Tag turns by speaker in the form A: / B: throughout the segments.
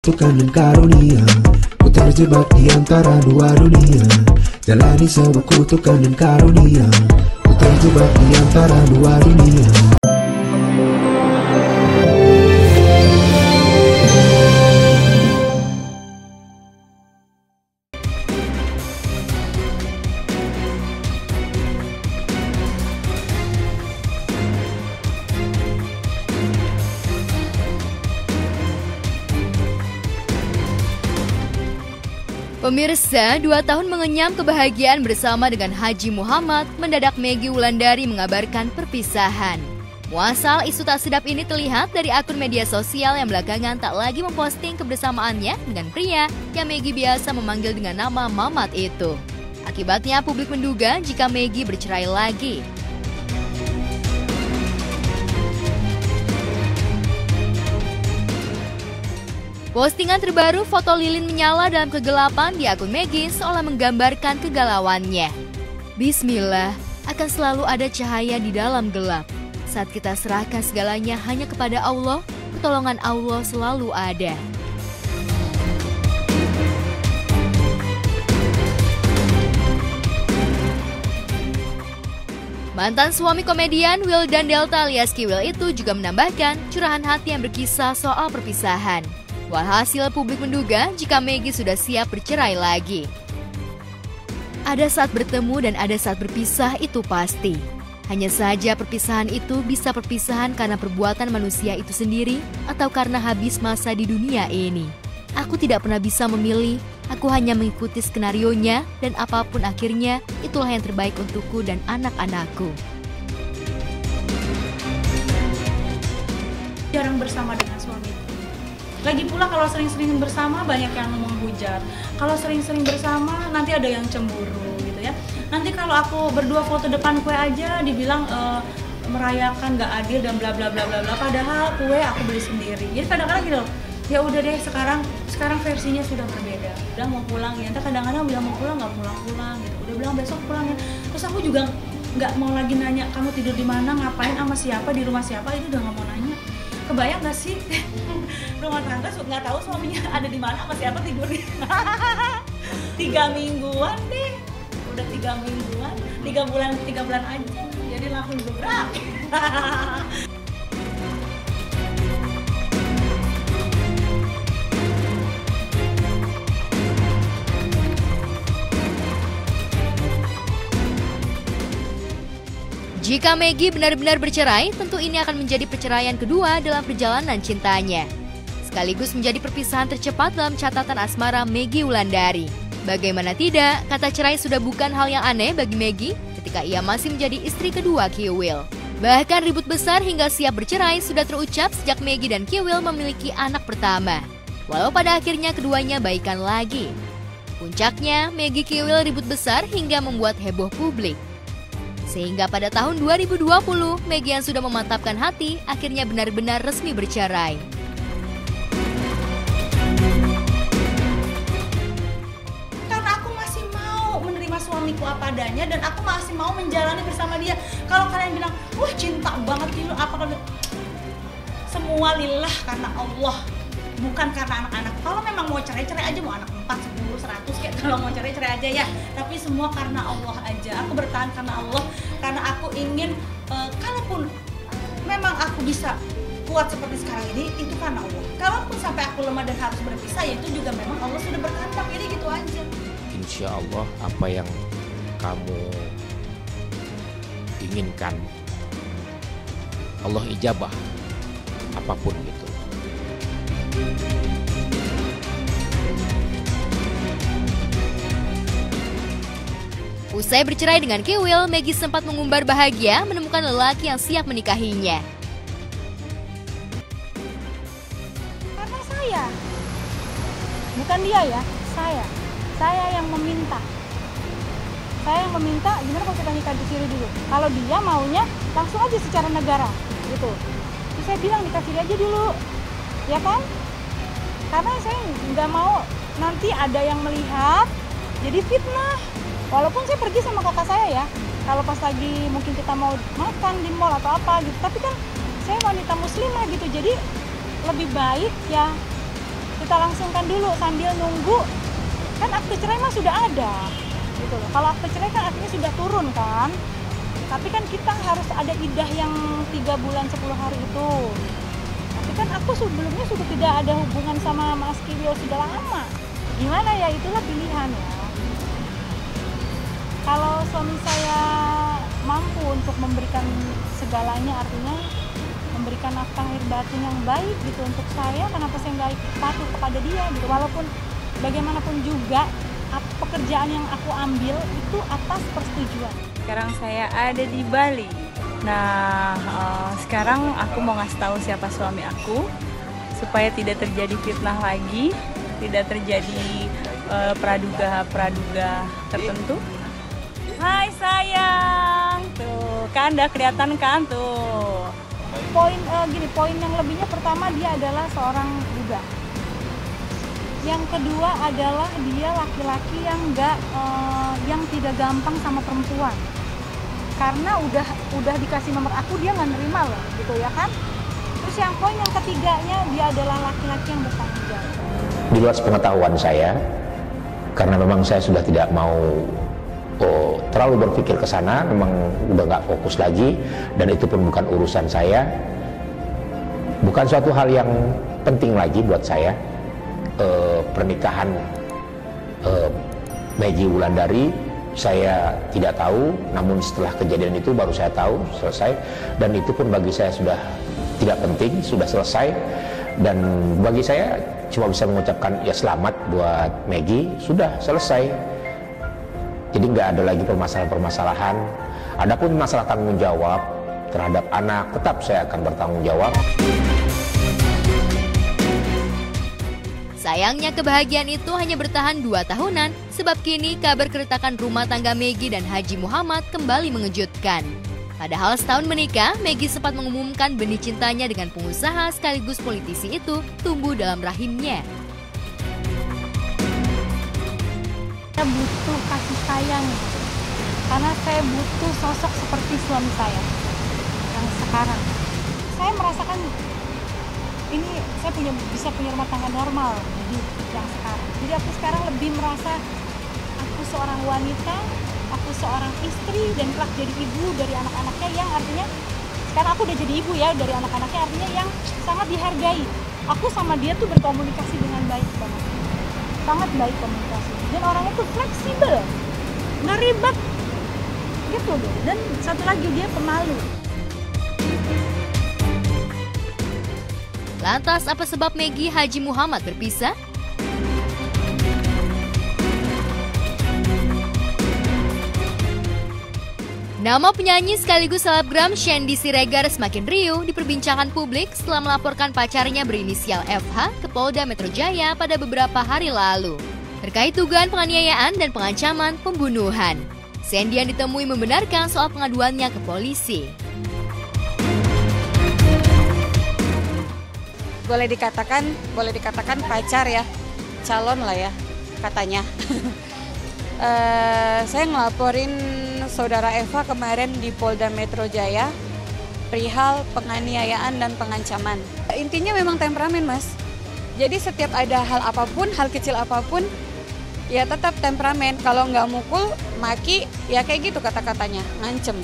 A: kutukan dan karunia. Ku terjebak di antara dua dunia, jalani sebuah kutukan dan karunia. Ku terjebak di antara dua dunia.
B: Pemirsa, 2 tahun mengenyam kebahagiaan bersama dengan Haji Muhammad, mendadak Meggy Wulandari mengabarkan perpisahan. Muasal isu tak sedap ini terlihat dari akun media sosial yang belakangan tak lagi memposting kebersamaannya dengan pria yang Meggy biasa memanggil dengan nama Mamat itu. Akibatnya publik menduga jika Meggy bercerai lagi. Postingan terbaru foto lilin menyala dalam kegelapan di akun Meggy seolah menggambarkan kegalauannya. Bismillah, akan selalu ada cahaya di dalam gelap. Saat kita serahkan segalanya hanya kepada Allah, pertolongan Allah selalu ada. Mantan suami komedian Wildan Delta alias Kiwil itu juga menambahkan curahan hati yang berkisah soal perpisahan. Walhasil publik menduga jika Meggy sudah siap bercerai lagi. Ada saat bertemu dan ada saat berpisah, itu pasti. Hanya saja perpisahan itu bisa perpisahan karena perbuatan manusia itu sendiri atau karena habis masa di dunia ini. Aku tidak pernah bisa memilih, aku hanya mengikuti skenarionya dan apapun akhirnya, itulah yang terbaik untukku dan anak-anakku.
C: Jarang bersama dengan suami. Lagi pula kalau sering-sering bersama banyak yang menghujat. Kalau sering-sering bersama nanti ada yang cemburu gitu ya. Nanti kalau aku berdua foto depan kue aja dibilang merayakan nggak adil dan bla bla bla bla bla. Padahal kue aku beli sendiri. Jadi kadang-kadang gitu, ya udah deh sekarang versinya sudah berbeda. Udah mau pulang ya. Entah kadang-kadang bilang mau pulang nggak pulang gitu. Udah bilang besok pulang ya. Terus aku juga nggak mau lagi nanya kamu tidur di mana, ngapain, sama siapa, di rumah siapa, itu udah nggak mau nanya. Kebayang gak sih rumah tangga nggak tahu suaminya ada di mana sama siapa tidur di 3 mingguan deh, udah 3 mingguan, 3 bulan aja, jadi langsung gebrak.
B: Jika Meggy benar-benar bercerai, tentu ini akan menjadi perceraian kedua dalam perjalanan cintanya. Sekaligus menjadi perpisahan tercepat dalam catatan asmara Meggy Wulandari. Bagaimana tidak, kata cerai sudah bukan hal yang aneh bagi Meggy ketika ia masih menjadi istri kedua Kiwil. Bahkan ribut besar hingga siap bercerai sudah terucap sejak Meggy dan Kiwil memiliki anak pertama. Walau pada akhirnya keduanya baikan lagi. Puncaknya, Meggy Kiwil ribut besar hingga membuat heboh publik. Sehingga pada tahun 2020, Meggy yang sudah memantapkan hati akhirnya benar-benar resmi bercerai.
C: Karena aku masih mau menerima suamiku apa adanya dan aku masih mau menjalani bersama dia. Kalau kalian bilang, wah cinta banget gitu, apa kan? Semua lillah karena Allah, bukan karena anak-anak. Kalau memang mau cerai-cerai aja, mau anak 4, 10, 100 kayak kalau mau cerai-cerai aja ya. Tapi semua karena Allah aja. Aku bertahan karena Allah, karena aku ingin kalaupun memang aku bisa kuat seperti sekarang ini, itu karena Allah. Kalaupun sampai aku lemah dan harus berpisah, ya itu juga memang Allah sudah berkehendak. Jadi gitu aja.
D: Insya Allah apa yang kamu inginkan Allah ijabah, apapun itu.
B: Usai bercerai dengan Kiwil, Meggy sempat mengumbar bahagia menemukan lelaki yang siap menikahinya.
E: Karena saya, bukan dia ya, saya yang meminta. Saya yang meminta, gimana kalau kita nikah di sini dulu? Kalau dia maunya langsung aja secara negara, gitu. Terus saya bilang nikah sini aja dulu, ya kan? Karena saya nggak mau nanti ada yang melihat, jadi fitnah. Walaupun saya pergi sama kakak saya ya, kalau pas lagi mungkin kita mau makan di mall atau apa gitu, tapi kan saya wanita muslimah gitu, jadi lebih baik ya kita langsungkan dulu sambil nunggu, kan akte cerai mah sudah ada gitu loh. Kalau akte cerai kan artinya sudah turun kan, tapi kan kita harus ada idah yang 3 bulan 10 hari itu. Tapi kan aku sebelumnya sudah tidak ada hubungan sama Mas Kilio sudah lama. Gimana ya, itulah pilihan ya. Kalau suami saya mampu untuk memberikan segalanya, artinya memberikan nafkah lahir batin yang baik gitu untuk saya, kenapa saya nggak patuh kepada dia gitu. Walaupun bagaimanapun juga pekerjaan yang aku ambil itu atas persetujuan.
C: Sekarang saya ada di Bali. Nah, sekarang aku mau ngasih tahu siapa suami aku supaya tidak terjadi fitnah lagi, tidak terjadi praduga tertentu. Hai sayang, tuh kan udah kelihatan kan tuh.
E: Poin yang lebihnya pertama dia adalah seorang duda. Yang kedua adalah dia laki-laki yang tidak gampang sama perempuan. Karena udah dikasih nomor aku dia nggak nerima loh, gitu ya kan. Terus yang poin yang ketiganya dia adalah laki-laki yang bertanggung jawab.
F: Di luar pengetahuan saya, karena memang saya sudah tidak mau terlalu berpikir ke sana, memang udah nggak fokus lagi, dan itu pun bukan urusan saya, bukan suatu hal yang penting lagi buat saya. Pernikahan Maggie Wulandari saya tidak tahu, namun setelah kejadian itu baru saya tahu selesai, dan itu pun bagi saya sudah tidak penting, sudah selesai, dan bagi saya cuma bisa mengucapkan ya selamat buat Maggie, sudah selesai. Jadi nggak ada lagi permasalahan-permasalahan. Adapun masalah tanggung jawab terhadap anak, tetap saya akan bertanggung jawab.
B: Sayangnya kebahagiaan itu hanya bertahan 2 tahunan, sebab kini kabar keretakan rumah tangga Maggie dan Haji Muhammad kembali mengejutkan. Padahal setahun menikah, Maggie sempat mengumumkan benih cintanya dengan pengusaha sekaligus politisi itu tumbuh dalam rahimnya.
E: Saya butuh kasih sayang, karena saya butuh sosok seperti suami saya yang sekarang. Saya merasakan ini saya bisa punya rumah tangga normal di yang sekarang. Jadi aku sekarang lebih merasa aku seorang wanita, aku seorang istri, dan kelak jadi ibu dari anak-anaknya, yang artinya sekarang aku udah jadi ibu ya dari anak-anaknya, artinya yang sangat dihargai. Aku sama dia tuh berkomunikasi dengan baik banget, sangat baik komunikasi, dan orangnya tuh fleksibel, nggak ribet gitu deh. Dan satu lagi dia pemalu.
B: Lantas apa sebab Maggie Haji Muhammad berpisah? Nama penyanyi sekaligus selebgram Shandy Siregar semakin riuh diperbincangkan publik setelah melaporkan pacarnya berinisial FH ke Polda Metro Jaya pada beberapa hari lalu terkait dugaan penganiayaan dan pengancaman pembunuhan. Shandy yang ditemui membenarkan soal pengaduannya ke polisi.
G: Boleh dikatakan pacar ya, calon lah ya katanya. Saya ngelaporin saudara Eva kemarin di Polda Metro Jaya perihal penganiayaan dan pengancaman. Intinya memang temperamen, Mas. Jadi setiap ada hal apapun, hal kecil apapun, ya tetap temperamen. Kalau nggak mukul, maki, ya kayak gitu kata-katanya, ngancem.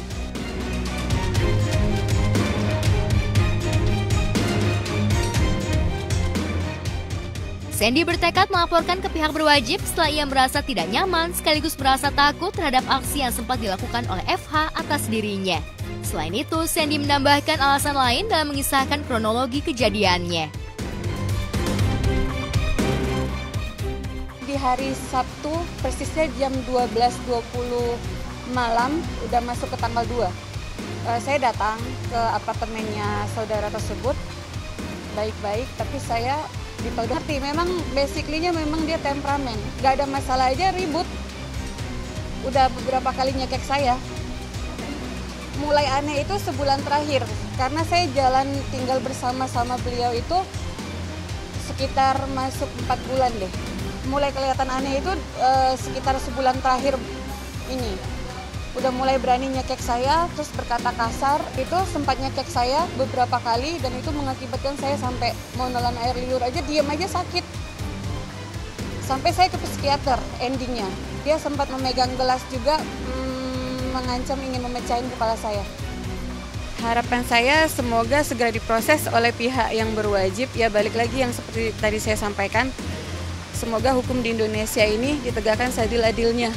B: Shandy bertekad melaporkan ke pihak berwajib setelah ia merasa tidak nyaman sekaligus merasa takut terhadap aksi yang sempat dilakukan oleh FH atas dirinya. Selain itu, Shandy menambahkan alasan lain dalam mengisahkan kronologi kejadiannya.
G: Di hari Sabtu, persisnya jam 12.20 malam, udah masuk ke tanggal 2. Saya datang ke apartemennya saudara tersebut, baik-baik, tapi saya ditodong. Memang basically-nya memang dia temperamen, gak ada masalah aja ribut. Udah beberapa kali nyekek saya. Mulai aneh itu sebulan terakhir, karena saya jalan tinggal bersama-sama beliau itu sekitar masuk 4 bulan deh. Mulai kelihatan aneh itu sekitar sebulan terakhir ini. Udah mulai berani nyekek saya, terus berkata kasar. Itu sempat nyekek saya beberapa kali, dan itu mengakibatkan saya sampai mau nelan air liur aja, diam aja sakit. Sampai saya ke psikiater endingnya. Dia sempat memegang gelas juga, mengancam ingin memecahin kepala saya. Harapan saya semoga segera diproses oleh pihak yang berwajib. Ya balik lagi yang seperti tadi saya sampaikan, semoga hukum di Indonesia ini ditegakkan seadil-adilnya.